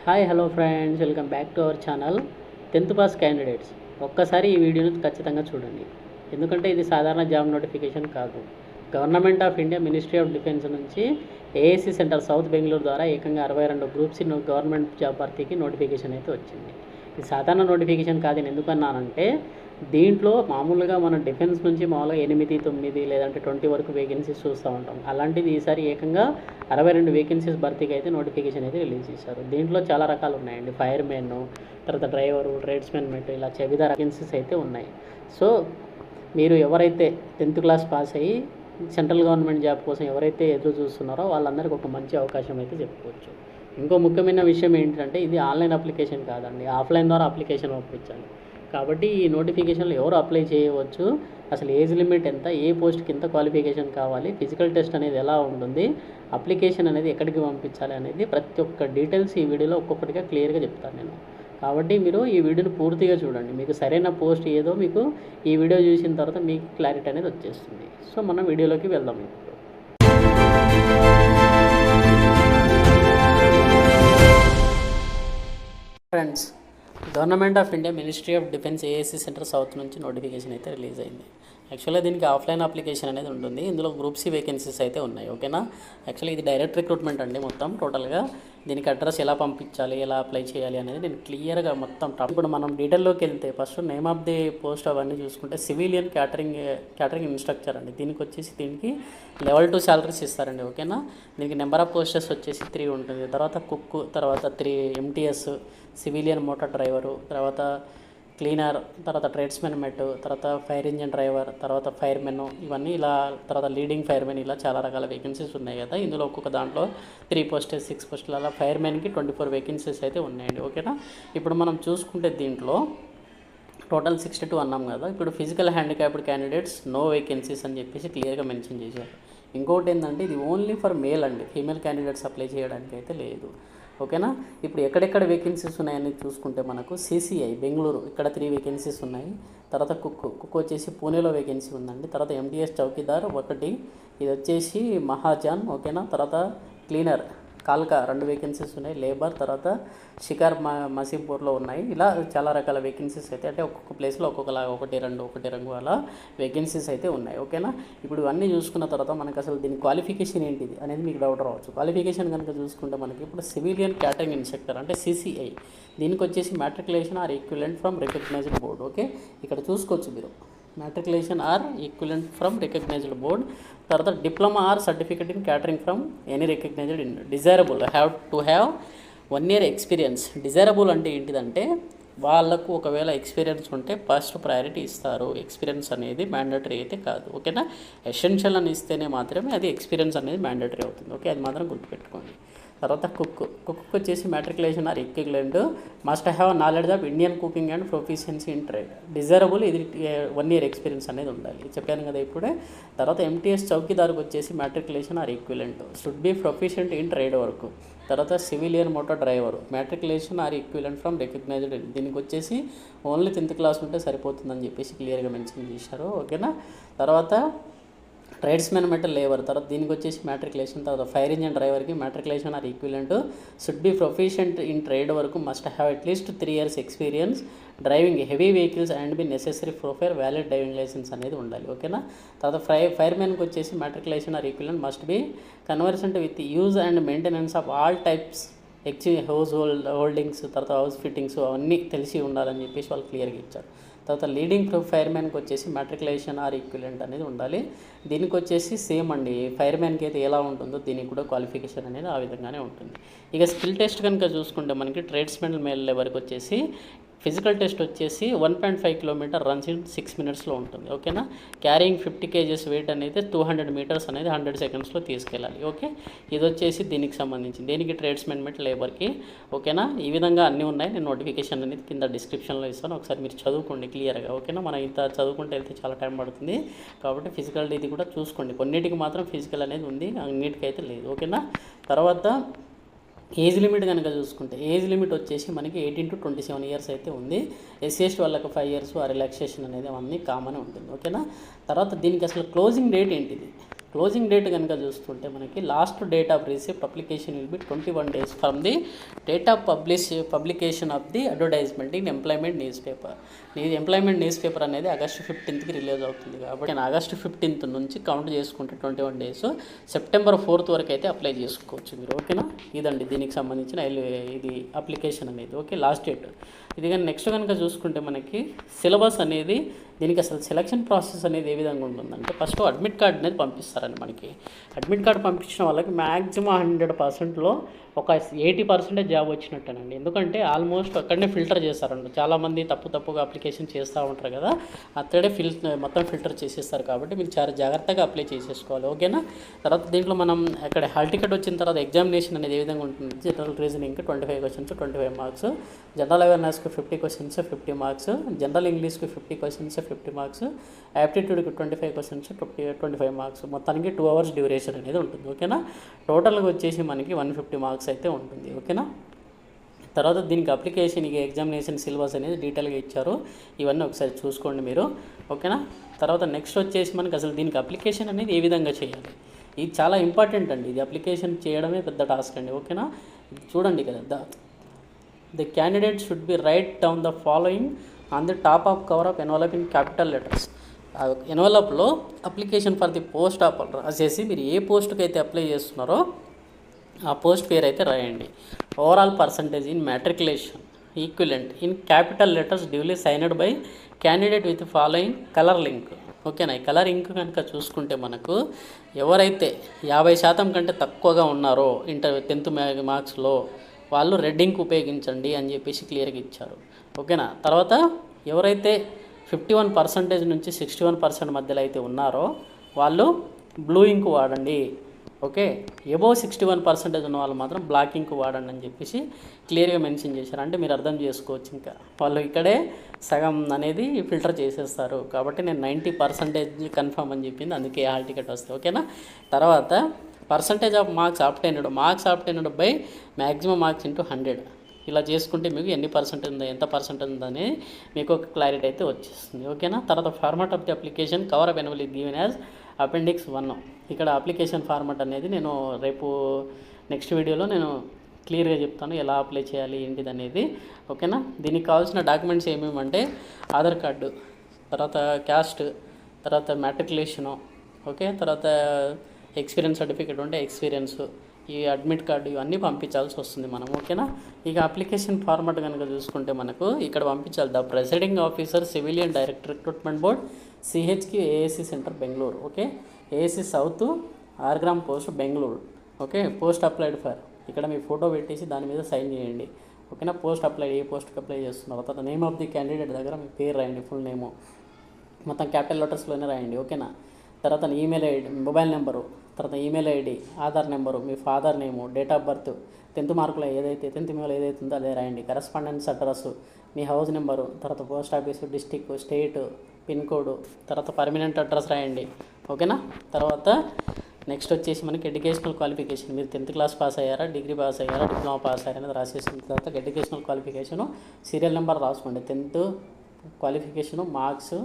Hi hello friends, welcome back to our channel 10th pass candidates. ఒక్కసారి ఈ వీడియోని ఖచ్చితంగా చూడండి, ఎందుకంటే ఇది సాధారణ జాబ్ నోటిఫికేషన్ కాదు. Government of India ministry of defence నుంచి ఏఎస్సీ సెంటర్ సౌత్ బెంగళూరు ద్వారా ఏకంగా 62 గ్రూప్స్ గవర్నమెంట్ జాబ్ భర్తీకి నోటిఫికేషన్ అయితే వచ్చింది. ఇది సాధారణ నోటిఫికేషన్ కాదు. నేను ఎందుకన్నానంటే దీంట్లో మామూలుగా మన డిఫెన్స్ నుంచి మామూలుగా 8, 9 లేదంటే 20 వరకు వేకెన్సీస్ చూస్తూ ఉంటాం. అలాంటిది ఈసారి ఏకంగా 62 వేకెన్సీస్ భర్తీకి అయితే నోటిఫికేషన్ అయితే రిలీజ్ చేశారు. దీంట్లో చాలా రకాలు ఉన్నాయండి. ఫైర్ మెన్, తర్వాత డ్రైవరు, ట్రేడ్స్మెన్ మెట్, ఇలా వివిధ వేకెన్సీస్ అయితే ఉన్నాయి. సో మీరు ఎవరైతే 10th క్లాస్ పాస్ అయ్యి సెంట్రల్ గవర్నమెంట్ జాబ్ కోసం ఎవరైతే ఎదురు చూస్తున్నారో వాళ్ళందరికీ ఒక మంచి అవకాశం అయితే చెప్పుకోవచ్చు. ఇంకో ముఖ్యమైన విషయం ఏంటంటే ఇది ఆన్లైన్ అప్లికేషన్ కాదండి, ఆఫ్లైన్ ద్వారా అప్లికేషన్ పంపించాలి. కాబట్టి ఈ నోటిఫికేషన్లో ఎవరు అప్లై చేయవచ్చు, అసలు ఏజ్ లిమిట్ ఎంత, ఏ పోస్ట్కి ఎంత క్వాలిఫికేషన్ కావాలి, ఫిజికల్ టెస్ట్ అనేది ఎలా ఉంటుంది, అప్లికేషన్ అనేది ఎక్కడికి పంపించాలి అనేది ప్రతి ఒక్క డీటెయిల్స్ ఈ వీడియోలో ఒక్కొక్కటిగా క్లియర్గా చెప్తాను నేను. కాబట్టి మీరు ఈ వీడియోని పూర్తిగా చూడండి. మీకు సరైన పోస్ట్ ఏదో మీకు ఈ వీడియో చూసిన తర్వాత మీకు క్లారిటీ అనేది వచ్చేస్తుంది. సో మనం వీడియోలోకి వెళ్దాం ఇప్పుడు. Friends, government of India ministry of defence ASC centre south నుంచి నోటిఫికేషన్ అయితే రిలీజ్ అయింది. యాక్చువల్గా దీనికి ఆఫ్లైన్ అప్లికేషన్ అనేది ఉంటుంది. ఇందులో గ్రూప్ సి వేకెన్సీస్ అయితే ఉన్నాయి. ఓకేనా. యాక్చువల్లీ ఇది డైరెక్ట్ రిక్రూట్మెంట్ అండి. మొత్తం టోటల్గా దీనికి అడ్రస్ ఎలా పంపించాలి, ఎలా అప్లై చేయాలి అనేది నేను క్లియర్గా మొత్తం ఇప్పుడు మనం డీటెయిల్లోకి వెళ్తే first name of the post అవన్నీ చూసుకుంటే సివిలియన్ క్యాటరింగ్ ఇన్స్ట్రక్టర్ అండి. దీనికి level 2 శాలరీస్ ఇస్తారండి. ఓకేనా. దీనికి నెంబర్ ఆఫ్ పోస్టెస్ వచ్చేసి 3 ఉంటుంది. తర్వాత కుక్, తర్వాత 3 MTS, సివిలియన్ మోటార్ డ్రైవరు, తర్వాత క్లీనర్, తర్వాత ట్రేడ్స్మెన్ మెట్, తర్వాత ఫైర్ ఇంజిన్ డ్రైవర్, తర్వాత ఫైర్మెన్, ఇవన్నీ ఇలా, తర్వాత లీడింగ్ ఫైర్మెన్, ఇలా చాలా రకాల వేకెన్సీస్ ఉన్నాయి కదా. ఇందులో ఒక్కొక్క దాంట్లో 3 పోస్టెస్, 6 పోస్టులు, అలా ఫైర్మెన్కి 24 వేకెన్సీస్ అయితే ఉన్నాయండి. ఓకేనా. ఇప్పుడు మనం చూసుకుంటే దీంట్లో టోటల్ 62 అన్నాం కదా. ఇప్పుడు physical handicapped candidates no vacancies అని చెప్పేసి క్లియర్గా మెన్షన్ చేశారు. ఇంకోటి ఏంటంటే ఇది ఓన్లీ ఫర్ మేల్ అండి, ఫీమేల్ క్యాండిడేట్స్ అప్లై చేయడానికి అయితే లేదు. ఓకేనా. ఇప్పుడు ఎక్కడెక్కడ వేకెన్సీస్ ఉన్నాయని చూసుకుంటే మనకు CCI బెంగళూరు, ఇక్కడ 3 వేకెన్సీస్ ఉన్నాయి. తర్వాత కుక్ వచ్చేసి పూణేలో వేకెన్సీ ఉందండి. తర్వాత MTS చౌకీదార్ 1, ఇది వచ్చేసి మహాజాన్. ఓకేనా. తర్వాత క్లీనర్ కాల్కా 2 వేకెన్సీస్ ఉన్నాయి. లేబర్, తర్వాత షికార్ మసీంపూర్లో ఉన్నాయి. ఇలా చాలా రకాల వేకెన్సీస్ అయితే, అంటే ఒక్కొక్క ప్లేస్లో ఒక్కొక్కలాగా 1, 2 అలా వేకెన్సీస్ అయితే ఉన్నాయి. ఓకేనా. ఇప్పుడు ఇవన్నీ చూసుకున్న తర్వాత మనకు అసలు దీని క్వాలిఫికేషన్ ఏంటిది అనేది మీకు డౌట్ రావచ్చు. క్వాలిఫికేషన్ కనుక చూసుకుంటే మనకి ఇప్పుడు సివిలియన్ క్యాటరింగ్ ఇన్స్ట్రక్టర్ అంటే CCI, దీనికి వచ్చేసి matriculation or equivalent from recognised board. Okay, ఇక్కడ చూసుకోవచ్చు మీరు, matriculation or equivalent from recognised board. తర్వాత diploma or certificate in catering from any recognised in. Desirable have to have 1 year experience. Desirable అంటే ఏంటిదంటే వాళ్ళకు ఒకవేళ ఎక్స్పీరియన్స్ ఉంటే ఫస్ట్ ప్రయారిటీ ఇస్తారు. ఎక్స్పీరియన్స్ అనేది మ్యాండేటరీ అయితే కాదు. ఓకేనా. ఎసెన్షియల్ అని ఇస్తేనే మాత్రమే అది ఎక్స్పీరియన్స్ అనేది మ్యాండేటరీ అవుతుంది. ఓకే, అది మాత్రం గుర్తుపెట్టుకోండి. తర్వాత కుక్ వచ్చేసి matriculation or equivalent must have knowledge of Indian cooking and proficiency in trade. Desirable, ఇది 1 year ఎక్స్పీరియన్స్ అనేది ఉండాలి, చెప్పాను కదా ఇప్పుడే. తర్వాత MTS చౌకీదార్కి వచ్చేసి matriculation or equivalent should be proficient in trade work. తర్వాత civilian motor driver matriculation or equivalent from recognised. దీనికి వచ్చేసి ఓన్లీ 10th క్లాస్ ఉంటే సరిపోతుందని చెప్పేసి క్లియర్గా మెన్షన్ చేశారు. ఓకేనా. తర్వాత ట్రేడ్స్మెన్ మెట్ లేబర్, తర్వాత దీనికి వచ్చేసి మ్యాట్రికులేషన్. తర్వాత ఫైర్ ఇంజిన్ డ్రైవర్కి matriculation or equivalent should be proficient in trade వరకు must have at least 3 years experience driving heavy vehicles and be necessary proffer valid driving licence అనేది ఉండాలి. ఓకేనా. తర్వాత ఫైర్మెన్కి వచ్చేసి matriculation or equivalent must be conversant with use and maintenance of all types house holdings, తర్వాత house fittings అవన్నీ తెలిసి ఉండాలని చెప్పేసి వాళ్ళు క్లియర్గా ఇచ్చారు. తర్వాత లీడింగ్ ఫైర్మెన్కి వచ్చేసి మ్యాట్రికులేషన్ ఆర్ ఈక్వివలెంట్ అనేది ఉండాలి. దీనికి వచ్చేసి సేమ్ అండి, ఫైర్మెన్కి అయితే ఎలా ఉంటుందో దీనికి కూడా క్వాలిఫికేషన్ అనేది ఆ విధంగానే ఉంటుంది. ఇక స్కిల్ టెస్ట్ కనుక చూసుకుంటే మనకి ట్రేడ్స్మెన్ మేల్ లెవెల్కి వచ్చేసి ఫిజికల్ టెస్ట్ వచ్చేసి 1.5 kilometer రన్స్ ఇన్ 6 minutesలో ఉంటుంది. ఓకేనా. క్యారింగ్ 50 kgs వెయిట్ అనేది 200 meters అనేది 100 secondsలో తీసుకెళ్ళాలి. ఓకే, ఇది వచ్చేసి దీనికి సంబంధించి దేనికి ట్రేడ్స్మెన్ మెట్ లేబర్కి. ఓకేనా. ఈ విధంగా అన్నీ ఉన్నాయి. నేను నోటిఫికేషన్ అనేది కింద డిస్క్రిప్షన్లో ఇస్తాను, ఒకసారి మీరు చదువుకోండి క్లియర్గా. ఓకేనా. మనం ఇంత చదువుకుంటే వెళ్తే చాలా టైం పడుతుంది కాబట్టి ఫిజికల్ ఇది కూడా చూసుకోండి. కొన్నిటికి మాత్రం ఫిజికల్ అనేది ఉంది, అన్నిటికీ అయితే లేదు. ఓకేనా. తర్వాత ఏజ్ లిమిట్ కనుక చూసుకుంటే ఏజ్ లిమిట్ వచ్చేసి మనకి 18 to 27 years అయితే ఉంది. SC/ST వాళ్ళకి 5 years ఆ రిలాక్సేషన్ అనేది అన్నీ కామన్ ఉంటుంది. ఓకేనా. తర్వాత దీనికి అసలు క్లోజింగ్ డేట్ ఏంటిది, క్లోజింగ్ డేట్ కనుక చూస్తుంటే మనకి last date of receipt application will be 21 days from the date of publication of the advertisement in employment news paper. ఇది ఎంప్లాయ్మెంట్ న్యూస్ పేపర్ అనేది ఆగస్టు 15కి రిలీజ్ అవుతుంది కాబట్టి నేను ఆగస్టు 15 నుంచి కౌంట్ చేసుకుంటే 21 days, సెప్టెంబర్ 4th వరకు అయితే అప్లై చేసుకోవచ్చు మీరు. ఓకేనా, ఇదండి దీనికి సంబంధించిన ఇది అప్లికేషన్ అనేది. ఓకే, లాస్ట్ డేట్ ఇది. కానీ నెక్స్ట్ కనుక చూసుకుంటే మనకి సిలబస్ అనేది, దీనికి అసలు సెలక్షన్ ప్రాసెస్ అనేది ఏ విధంగా ఉంటుందంటే ఫస్ట్ అడ్మిట్ కార్డ్ అనేది పంపిస్తారండి మనకి. అడ్మిట్ కార్డ్ పంపించిన వాళ్ళకి మ్యాక్సిమం 100%లో ఒక 80% జాబ్ వచ్చినట్టేనండి. ఎందుకంటే ఆల్మోస్ట్ అక్కడనే ఫిల్టర్ చేస్తారండి. చాలామంది తప్పుగా అప్లికేషన్ చేస్తూ ఉంటారు కదా, అక్కడే మొత్తం ఫిల్టర్ చేసేస్తారు కాబట్టి మీరు చాలా జాగ్రత్తగా అప్లై చేసేసుకోవాలి. ఓకేనా, తర్వాత దీంట్లో మనం అక్కడ హాల్ టికెట్ వచ్చిన తర్వాత ఎగ్జామినేషన్ అనేది ఏ విధంగా ఉంటుంది, జనరల్ రీజనింగ్కి 25 questions 25 marks, జనరల్ అవేర్నెస్కి 50 questions 50 marks, జనరల్ ఇంగ్లీష్కి 50 questions 50 marks, యాప్టిట్యూడ్కి 25 questions 25 marks, మొత్తానికి 2 hours డ్యూరేషన్ అనేది ఉంటుంది. ఓకేనా, టోటల్గా వచ్చేసి మనకి 150 marks అయితే ఉంటుంది. ఓకేనా, తర్వాత దీనికి అప్లికేషన్ ఎగ్జామినేషన్ సిలబస్ అనేది డీటెయిల్గా ఇచ్చారు, ఇవన్నీ ఒకసారి చూసుకోండి మీరు. ఓకేనా, తర్వాత నెక్స్ట్ వచ్చేసి మనకి అసలు దీనికి అప్లికేషన్ అనేది ఏ విధంగా చేయాలి, ఇది చాలా ఇంపార్టెంట్ అండి. ఇది అప్లికేషన్ చేయడమే పెద్ద టాస్క్ అండి. ఓకేనా, చూడండి కదా, the candidate should be write down the following on the top of cover of envelope in capital letters. ఎన్వలప్లో application for the post of రాసేసి మీరు ఏ పోస్ట్కి అయితే అప్లై చేస్తున్నారో ఆ పోస్ట్ పేరు అయితే రాయండి. Overall percentage in matriculation equivalent in capital letters duly signed by candidate with following colour link. ఓకేనా, ఈ కలర్ ఇంక్ కనుక చూసుకుంటే మనకు ఎవరైతే 50% కంటే తక్కువగా ఉన్నారో 10th మార్క్స్లో వాళ్ళు రెడ్ ఇంక్ ఉపయోగించండి అని చెప్పేసి క్లియర్గా ఇచ్చారు. ఓకేనా, తర్వాత ఎవరైతే 51% నుంచి 61% మధ్యలో అయితే ఉన్నారో వాళ్ళు బ్లూ ఇంక్ వాడండి. ఓకే, ఎబోవ్ 61% ఉన్న వాళ్ళు మాత్రం బ్లాక్ ఇంక్ వాడండి అని చెప్పేసి క్లియర్గా మెన్షన్ చేశారు. అంటే మీరు అర్థం చేసుకోవచ్చు, ఇంకా వాళ్ళు ఇక్కడే సగం అనేది ఫిల్టర్ చేసేస్తారు. కాబట్టి నేను 90% కన్ఫర్మ్ అని చెప్పింది, అందుకే హాల్ టికెట్ వస్తాయి. ఓకేనా, తర్వాత percentage of marks obtained by maximum marks into 100 ఇలా చేసుకుంటే మీకు ఎంత పర్సెంట్ ఉందని మీకు ఒక క్లారిటీ అయితే వచ్చేస్తుంది. ఓకేనా, తర్వాత format of the application cover of envelope given as appendix 1. ఇక్కడ అప్లికేషన్ ఫార్మాట్ అనేది నేను రేపు నెక్స్ట్ వీడియోలో నేను క్లియర్గా చెప్తాను ఎలా అప్లై చేయాలి ఏంటిది అనేది. ఓకేనా, దీనికి కావాల్సిన డాక్యుమెంట్స్ ఏమేమంటే ఆధార్ కార్డు, తర్వాత క్యాస్ట్, తర్వాత మ్యాట్రికులేషను, ఓకే, తర్వాత ఎక్స్పీరియన్స్ సర్టిఫికేట్ ఉంటే ఎక్స్పీరియన్స్, ఈ అడ్మిట్ కార్డు ఇవన్నీ పంపించాల్సి వస్తుంది మనం. ఓకేనా, ఇక అప్లికేషన్ ఫార్మాట్ కనుక చూసుకుంటే మనకు ఇక్కడ పంపించాలి the presiding officer civilian director recruitment board సిహెచ్కి ASC centre Bengaluru. Okay, ASC south Agram post Bengaluru. Okay, post applied for ఇక్కడ మీ ఫోటో పెట్టేసి దాని మీద సైన్ చేయండి. ఓకేనా, పోస్ట్ అప్లైడ్ ఏ పోస్ట్కి అప్లై చేస్తున్నారు, తర్వాత నేమ్ ఆఫ్ ది క్యాండిడేట్ దగ్గర మీ పేరు రాయండి, ఫుల్ నేము మొత్తం క్యాపిటల్ లెటర్స్లోనే రాయండి. ఓకేనా, తర్వాత ఈమెయిల్ ఐడి, మొబైల్ నెంబరు, తర్వాత email ID, Aadhaar number, me father name, date of birth, 10th మార్కులో 10th మేలో ఏదైతే ఉందో అదే రాయండి. కరస్పాండెన్స్ అడ్రస్, మీ హౌస్ నెంబరు, తర్వాత post office, district, state, pin code, తర్వాత పర్మనెంట్ అడ్రస్ రాయండి. ఓకేనా, తర్వాత నెక్స్ట్ వచ్చేసి మనకి ఎడ్యుకేషనల్ క్వాలిఫికేషన్, మీరు 10th క్లాస్ పాస్ అయ్యారా, డిగ్రీ పాస్ అయ్యారా, డిప్లొమా పాస్ అయ్యారా అనేది రాసేసిన తర్వాత ఎడ్యుకేషనల్ క్వాలిఫికేషను, సీరియల్ నెంబర్ రాసుకోండి, 10th క్వాలిఫికేషను, మార్క్స్,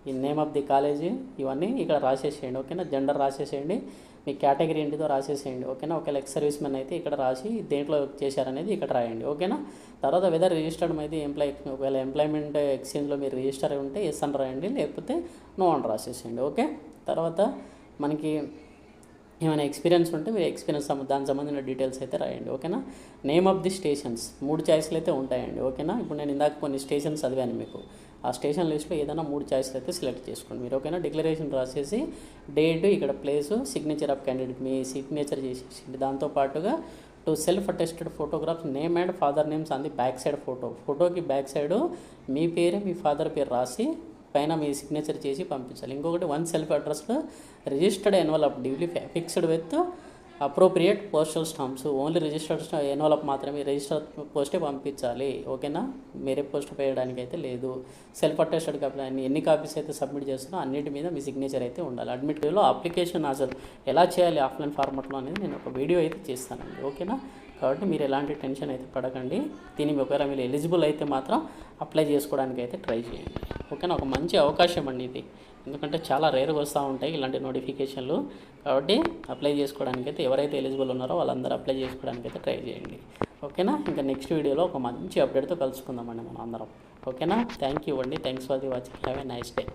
ఈ నేమ్ ఆఫ్ ది కాలేజీ ఇవన్నీ ఇక్కడ రాసేసేయండి. ఓకేనా, జెండర్ రాసేసేయండి, మీ కేటగిరీ ఏంటిదో రాసేసేయండి. ఓకేనా, ఒకవేళ ఎక్స్ సర్వీస్ మెన్ అయితే ఇక్కడ రాసి దేంట్లో చేశారనేది ఇక్కడ రాయండి. ఓకేనా, తర్వాత వెదర్ రిజిస్టర్డ్ అయితే ఒకవేళ ఎంప్లాయ్మెంట్ ఎక్స్చేంజ్లో మీరు రిజిస్టర్ అయి ఉంటే ఎస్ అని రాయండి, లేకపోతే నో అని రాసేసేయండి. ఓకే, తర్వాత మనకి ఏమైనా ఎక్స్పీరియన్స్ ఉంటే మీరు ఎక్స్పీరియన్స్ దానికి సంబంధించిన డీటెయిల్స్ అయితే రాయండి. ఓకేనా, నేమ్ ఆఫ్ ది స్టేషన్స్ 3 చాయిస్లు అయితే ఉంటాయండి. ఓకేనా, ఇప్పుడు నేను ఇందాక కొన్ని స్టేషన్స్ చదివాను మీకు, ఆ స్టేషన్ లిస్ట్లో ఏదైనా 3 చాయిస్లు అయితే సెలెక్ట్ చేసుకోండి మీరు. ఓకేనా, డిక్లరేషన్ రాసేసి డేట్, ఇక్కడ place, signature of candidate me signature చేసేసి దాంతోపాటుగా to self attested photographs name and father names on the back side ఫోటోకి బ్యాక్ సైడ్ మీ పేరు మీ ఫాదర్ పేరు రాసి పైన మీ సిగ్నేచర్ చేసి పంపించాలి. ఇంకొకటి 1 సెల్ఫ్ అడ్రస్లో registered envelope duly fixed with appropriate postal stamps, only registered envelope మాత్రమే రిజిస్టర్ పోస్టే పంపించాలి. ఓకేనా, వేరే పోస్ట్ వేయడానికి అయితే లేదు. సెల్ఫ్ అటెస్టెడ్ కాపీ ఎన్ని కాపీస్ అయితే సబ్మిట్ చేస్తున్నా అన్నిటి మీద మీ సిగ్నేచర్ అయితే ఉండాలి. అడ్మిట్లో అప్లికేషన్ అసలు ఎలా చేయాలి ఆఫ్లైన్ ఫార్మాట్లో అనేది నేను ఒక వీడియో అయితే చేస్తానండి. ఓకేనా, కాబట్టి మీరు ఎలాంటి టెన్షన్ అయితే పడకండి. దీనికి ఒకవేళ మీరు ఎలిజిబుల్ అయితే మాత్రం అప్లై చేసుకోవడానికి అయితే ట్రై చేయండి. ఓకేనా, ఒక మంచి అవకాశం అండి ఇది, ఎందుకంటే చాలా రేరుగా వస్తూ ఉంటాయి ఇలాంటి నోటిఫికేషన్లు. కాబట్టి అప్లై చేసుకోవడానికి అయితే ఎవరైతే ఎలిజిబుల్ ఉన్నారో వాళ్ళందరూ అప్లై చేసుకోవడానికి అయితే ట్రై చేయండి. ఓకేనా, ఇంకా నెక్స్ట్ వీడియోలో ఒక మంచి అప్డేట్తో కలుసుకుందామండి మనం అందరం. ఓకేనా, థ్యాంక్ యూ అండి, thanks for the watching, have a nice day.